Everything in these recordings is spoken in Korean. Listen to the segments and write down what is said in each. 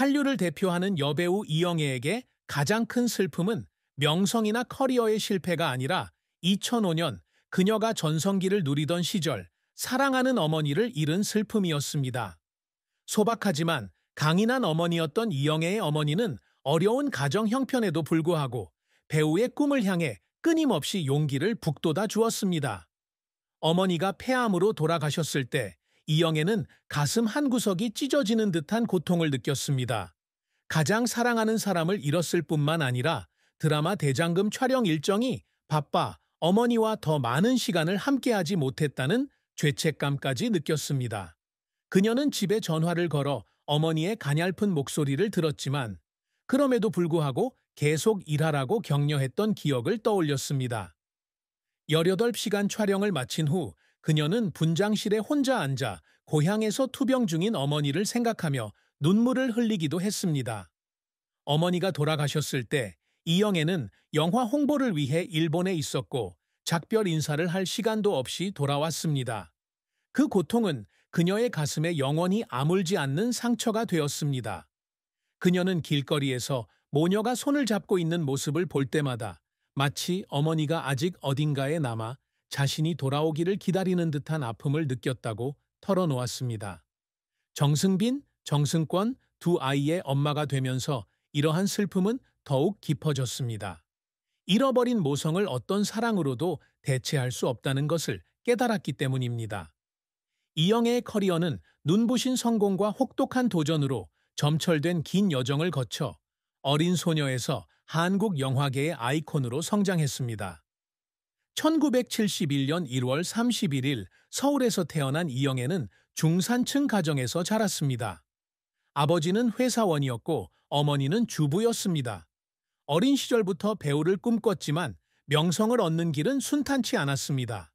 한류를 대표하는 여배우 이영애에게 가장 큰 슬픔은 명성이나 커리어의 실패가 아니라 2005년 그녀가 전성기를 누리던 시절 사랑하는 어머니를 잃은 슬픔이었습니다. 소박하지만 강인한 어머니였던 이영애의 어머니는 어려운 가정 형편에도 불구하고 배우의 꿈을 향해 끊임없이 용기를 북돋아 주었습니다. 어머니가 폐암으로 돌아가셨을 때 이영애는 가슴 한구석이 찢어지는 듯한 고통을 느꼈습니다. 가장 사랑하는 사람을 잃었을 뿐만 아니라 드라마 대장금 촬영 일정이 바빠 어머니와 더 많은 시간을 함께하지 못했다는 죄책감까지 느꼈습니다. 그녀는 집에 전화를 걸어 어머니의 가냘픈 목소리를 들었지만 그럼에도 불구하고 계속 일하라고 격려했던 기억을 떠올렸습니다. 18시간 촬영을 마친 후 그녀는 분장실에 혼자 앉아 고향에서 투병 중인 어머니를 생각하며 눈물을 흘리기도 했습니다. 어머니가 돌아가셨을 때 이영애는 영화 홍보를 위해 일본에 있었고 작별 인사를 할 시간도 없이 돌아왔습니다. 그 고통은 그녀의 가슴에 영원히 아물지 않는 상처가 되었습니다. 그녀는 길거리에서 모녀가 손을 잡고 있는 모습을 볼 때마다 마치 어머니가 아직 어딘가에 남아 자신이 돌아오기를 기다리는 듯한 아픔을 느꼈다고 털어놓았습니다. 정승빈, 정승권 두 아이의 엄마가 되면서 이러한 슬픔은 더욱 깊어졌습니다. 잃어버린 모성을 어떤 사랑으로도 대체할 수 없다는 것을 깨달았기 때문입니다. 이영애의 커리어는 눈부신 성공과 혹독한 도전으로 점철된 긴 여정을 거쳐 어린 소녀에서 한국 영화계의 아이콘으로 성장했습니다. 1971년 1월 31일 서울에서 태어난 이영애는 중산층 가정에서 자랐습니다. 아버지는 회사원이었고 어머니는 주부였습니다. 어린 시절부터 배우를 꿈꿨지만 명성을 얻는 길은 순탄치 않았습니다.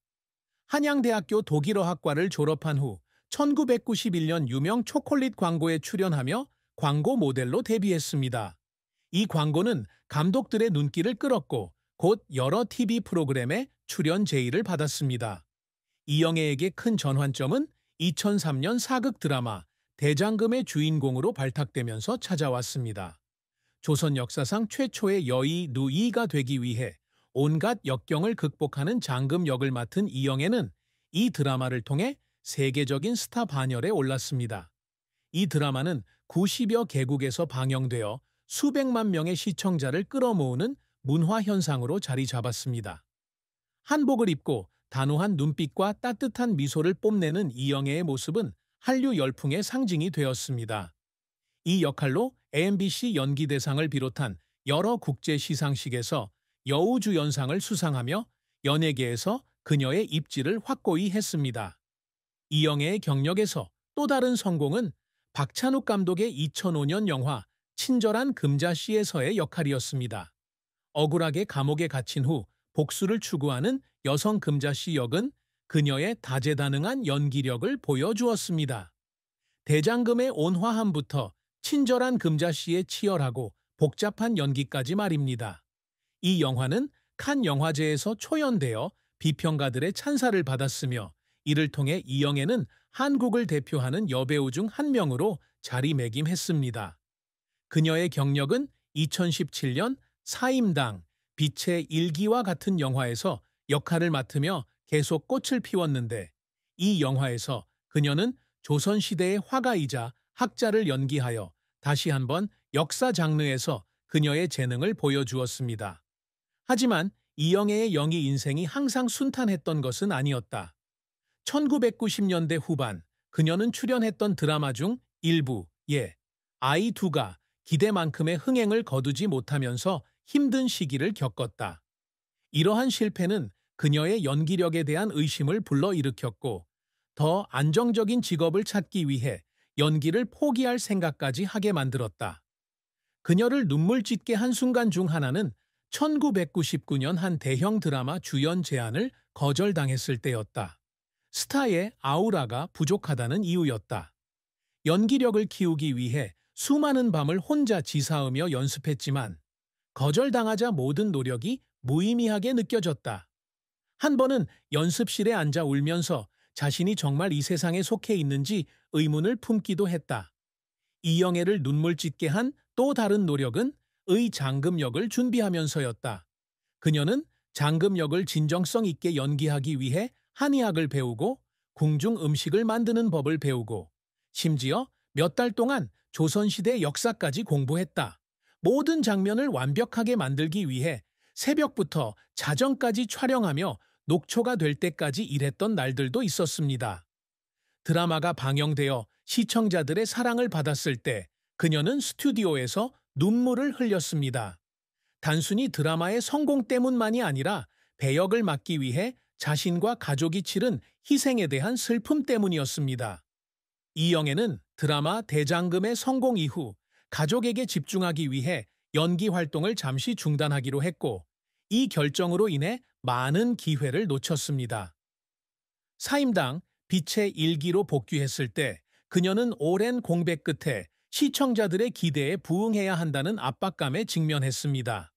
한양대학교 독일어학과를 졸업한 후 1991년 유명 초콜릿 광고에 출연하며 광고 모델로 데뷔했습니다. 이 광고는 감독들의 눈길을 끌었고 곧 여러 TV 프로그램에 출연 제의를 받았습니다. 이영애에게 큰 전환점은 2003년 사극 드라마 대장금의 주인공으로 발탁되면서 찾아왔습니다. 조선 역사상 최초의 여의 누이가 되기 위해 온갖 역경을 극복하는 장금 역을 맡은 이영애는 이 드라마를 통해 세계적인 스타 반열에 올랐습니다. 이 드라마는 90여 개국에서 방영되어 수백만 명의 시청자를 끌어모으는 문화 현상으로 자리 잡았습니다. 한복을 입고 단호한 눈빛과 따뜻한 미소를 뽐내는 이영애의 모습은 한류 열풍의 상징이 되었습니다. 이 역할로 MBC 연기대상을 비롯한 여러 국제 시상식에서 여우주연상을 수상하며 연예계에서 그녀의 입지를 확고히 했습니다. 이영애의 경력에서 또 다른 성공은 박찬욱 감독의 2005년 영화 친절한 금자씨에서의 역할이었습니다. 억울하게 감옥에 갇힌 후 복수를 추구하는 여성 금자씨 역은 그녀의 다재다능한 연기력을 보여주었습니다. 대장금의 온화함부터 친절한 금자씨의 치열하고 복잡한 연기까지 말입니다. 이 영화는 칸 영화제에서 초연되어 비평가들의 찬사를 받았으며 이를 통해 이영애는 한국을 대표하는 여배우 중 한 명으로 자리매김했습니다. 그녀의 경력은 2017년 사임당, 빛의 일기와 같은 영화에서 역할을 맡으며 계속 꽃을 피웠는데 이 영화에서 그녀는 조선시대의 화가이자 학자를 연기하여 다시 한번 역사 장르에서 그녀의 재능을 보여주었습니다. 하지만 이영애의 연기 인생이 항상 순탄했던 것은 아니었다. 1990년대 후반 그녀는 출연했던 드라마 중 일부에 아이 두가 기대만큼의 흥행을 거두지 못하면서 힘든 시기를 겪었다. 이러한 실패는 그녀의 연기력에 대한 의심을 불러일으켰고 더 안정적인 직업을 찾기 위해 연기를 포기할 생각까지 하게 만들었다. 그녀를 눈물 짓게 한 순간 중 하나는 1999년 한 대형 드라마 주연 제안을 거절당했을 때였다. 스타의 아우라가 부족하다는 이유였다. 연기력을 키우기 위해 수많은 밤을 혼자 지사으며 연습했지만 거절당하자 모든 노력이 무의미하게 느껴졌다. 한 번은 연습실에 앉아 울면서 자신이 정말 이 세상에 속해 있는지 의문을 품기도 했다. 이영애를 눈물 짓게 한 또 다른 노력은 의 장금 역을 준비하면서였다. 그녀는 장금 역을 진정성 있게 연기하기 위해 한의학을 배우고 궁중 음식을 만드는 법을 배우고 심지어 몇 달 동안 조선시대 역사까지 공부했다. 모든 장면을 완벽하게 만들기 위해 새벽부터 자정까지 촬영하며 녹초가 될 때까지 일했던 날들도 있었습니다. 드라마가 방영되어 시청자들의 사랑을 받았을 때 그녀는 스튜디오에서 눈물을 흘렸습니다. 단순히 드라마의 성공 때문만이 아니라 배역을 맡기 위해 자신과 가족이 치른 희생에 대한 슬픔 때문이었습니다. 이영애는 드라마 대장금의 성공 이후 가족에게 집중하기 위해 연기 활동을 잠시 중단하기로 했고, 이 결정으로 인해 많은 기회를 놓쳤습니다. 사임당 빛의 일기로 복귀했을 때 그녀는 오랜 공백 끝에 시청자들의 기대에 부응해야 한다는 압박감에 직면했습니다.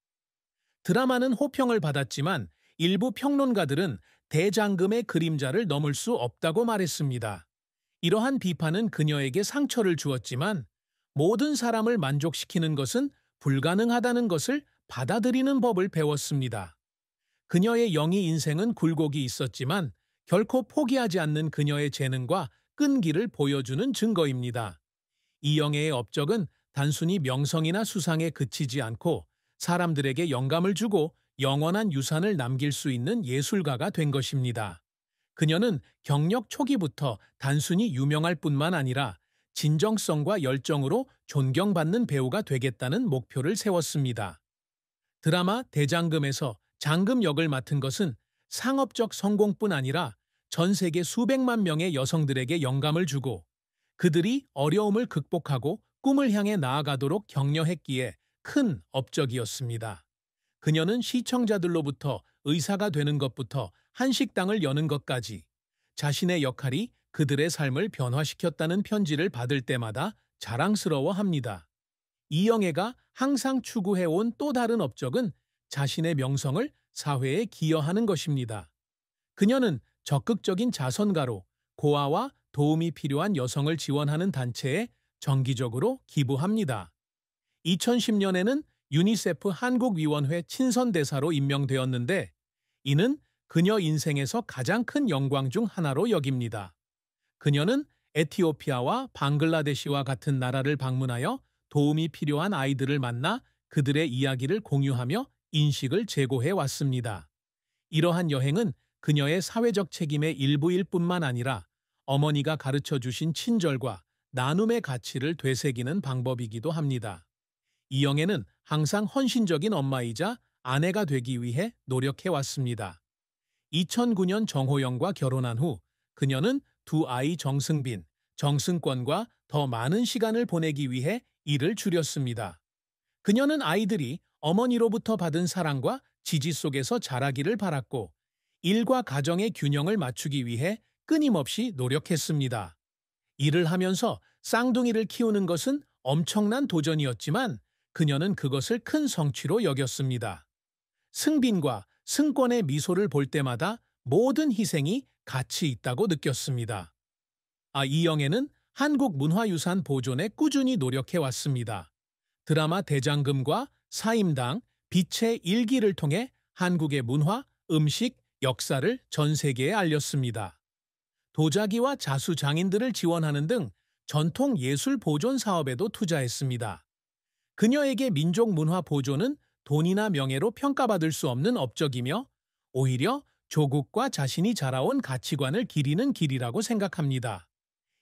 드라마는 호평을 받았지만 일부 평론가들은 대장금의 그림자를 넘을 수 없다고 말했습니다. 이러한 비판은 그녀에게 상처를 주었지만 모든 사람을 만족시키는 것은 불가능하다는 것을 받아들이는 법을 배웠습니다. 그녀의 영희 인생은 굴곡이 있었지만 결코 포기하지 않는 그녀의 재능과 끈기를 보여주는 증거입니다. 이영애의 업적은 단순히 명성이나 수상에 그치지 않고 사람들에게 영감을 주고 영원한 유산을 남길 수 있는 예술가가 된 것입니다. 그녀는 경력 초기부터 단순히 유명할 뿐만 아니라 진정성과 열정으로 존경받는 배우가 되겠다는 목표를 세웠습니다. 드라마 대장금에서 장금 역을 맡은 것은 상업적 성공뿐 아니라 전 세계 수백만 명의 여성들에게 영감을 주고 그들이 어려움을 극복하고 꿈을 향해 나아가도록 격려했기에 큰 업적이었습니다. 그녀는 시청자들로부터 의사가 되는 것부터 한식당을 여는 것까지 자신의 역할이 그들의 삶을 변화시켰다는 편지를 받을 때마다 자랑스러워합니다. 이영애가 항상 추구해온 또 다른 업적은 자신의 명성을 사회에 기여하는 것입니다. 그녀는 적극적인 자선가로 고아와 도움이 필요한 여성을 지원하는 단체에 정기적으로 기부합니다. 2010년에는 유니세프 한국위원회 친선대사로 임명되었는데 이는 그녀 인생에서 가장 큰 영광 중 하나로 여깁니다. 그녀는 에티오피아와 방글라데시와 같은 나라를 방문하여 도움이 필요한 아이들을 만나 그들의 이야기를 공유하며 인식을 제고해 왔습니다. 이러한 여행은 그녀의 사회적 책임의 일부일 뿐만 아니라 어머니가 가르쳐 주신 친절과 나눔의 가치를 되새기는 방법이기도 합니다. 이영애는 항상 헌신적인 엄마이자 아내가 되기 위해 노력해왔습니다. 2009년 정호영과 결혼한 후 그녀는 두 아이 정승빈, 정승권과 더 많은 시간을 보내기 위해 일을 줄였습니다. 그녀는 아이들이 어머니로부터 받은 사랑과 지지 속에서 자라기를 바랐고 일과 가정의 균형을 맞추기 위해 끊임없이 노력했습니다. 일을 하면서 쌍둥이를 키우는 것은 엄청난 도전이었지만 그녀는 그것을 큰 성취로 여겼습니다. 승빈과 승권의 미소를 볼 때마다 모든 희생이 가치 있다고 느꼈습니다. 이영애는 한국문화유산 보존에 꾸준히 노력해왔습니다. 드라마 대장금과 사임당, 빛의 일기를 통해 한국의 문화, 음식, 역사를 전 세계에 알렸습니다. 도자기와 자수 장인들을 지원하는 등 전통 예술 보존 사업에도 투자했습니다. 그녀에게 민족 문화 보존은 돈이나 명예로 평가받을 수 없는 업적이며 오히려 조국과 자신이 자라온 가치관을 기리는 길이라고 생각합니다.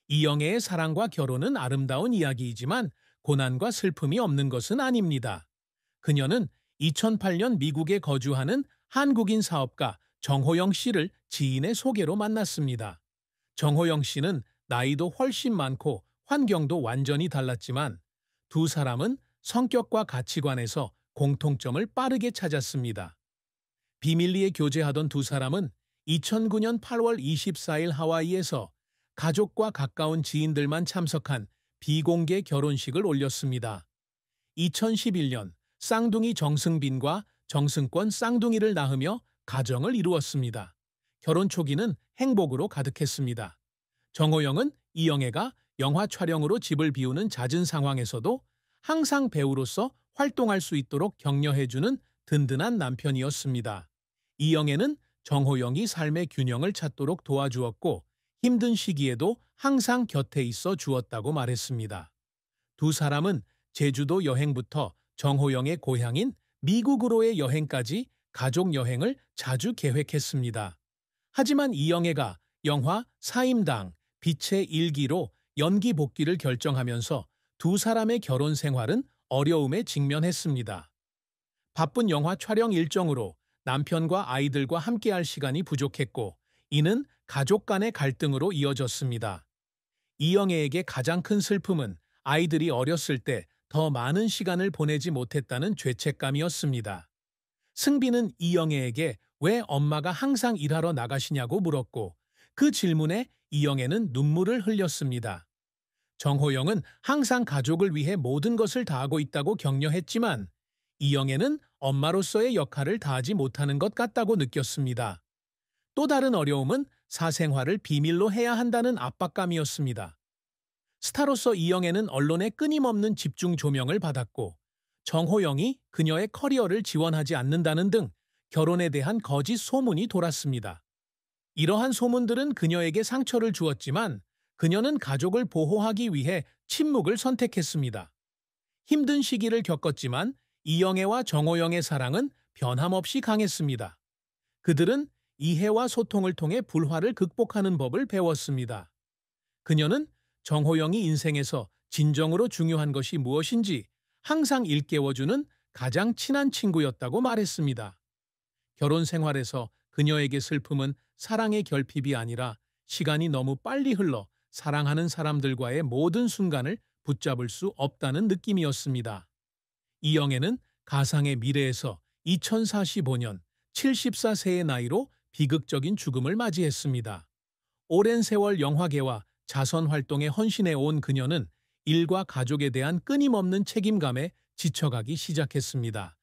이영애의 사랑과 결혼은 아름다운 이야기이지만 고난과 슬픔이 없는 것은 아닙니다. 그녀는 2008년 미국에 거주하는 한국인 사업가 정호영 씨를 지인의 소개로 만났습니다. 정호영 씨는 나이도 훨씬 많고 환경도 완전히 달랐지만 두 사람은 성격과 가치관에서 공통점을 빠르게 찾았습니다. 비밀리에 교제하던 두 사람은 2009년 8월 24일 하와이에서 가족과 가까운 지인들만 참석한 비공개 결혼식을 올렸습니다. 2011년 쌍둥이 정승빈과 정승권 쌍둥이를 낳으며 가정을 이루었습니다. 결혼 초기는 행복으로 가득했습니다. 정호영은 이영애가 영화 촬영으로 집을 비우는 잦은 상황에서도 항상 배우로서 활동할 수 있도록 격려해주는 든든한 남편이었습니다. 이영애는 정호영이 삶의 균형을 찾도록 도와주었고 힘든 시기에도 항상 곁에 있어 주었다고 말했습니다. 두 사람은 제주도 여행부터 정호영의 고향인 미국으로의 여행까지 가족 여행을 자주 계획했습니다. 하지만 이영애가 영화 사임당, 빛의 일기로 연기 복귀를 결정하면서 두 사람의 결혼 생활은 어려움에 직면했습니다. 바쁜 영화 촬영 일정으로 남편과 아이들과 함께할 시간이 부족했고, 이는 가족 간의 갈등으로 이어졌습니다. 이영애에게 가장 큰 슬픔은 아이들이 어렸을 때 더 많은 시간을 보내지 못했다는 죄책감이었습니다. 승비는 이영애에게 왜 엄마가 항상 일하러 나가시냐고 물었고, 그 질문에 이영애는 눈물을 흘렸습니다. 정호영은 항상 가족을 위해 모든 것을 다하고 있다고 격려했지만 이영애는 엄마로서의 역할을 다하지 못하는 것 같다고 느꼈습니다. 또 다른 어려움은 사생활을 비밀로 해야 한다는 압박감이었습니다. 스타로서 이영애는 언론의 끊임없는 집중 조명을 받았고 정호영이 그녀의 커리어를 지원하지 않는다는 등 결혼에 대한 거짓 소문이 돌았습니다. 이러한 소문들은 그녀에게 상처를 주었지만 그녀는 가족을 보호하기 위해 침묵을 선택했습니다. 힘든 시기를 겪었지만 이영애와 정호영의 사랑은 변함없이 강했습니다. 그들은 이해와 소통을 통해 불화를 극복하는 법을 배웠습니다. 그녀는 정호영이 인생에서 진정으로 중요한 것이 무엇인지 항상 일깨워주는 가장 친한 친구였다고 말했습니다. 결혼 생활에서 그녀에게 슬픔은 사랑의 결핍이 아니라 시간이 너무 빨리 흘러 사랑하는 사람들과의 모든 순간을 붙잡을 수 없다는 느낌이었습니다. 이영애는 가상의 미래에서 2045년 74세의 나이로 비극적인 죽음을 맞이했습니다. 오랜 세월 영화계와 자선 활동에 헌신해 온 그녀는 일과 가족에 대한 끊임없는 책임감에 지쳐가기 시작했습니다.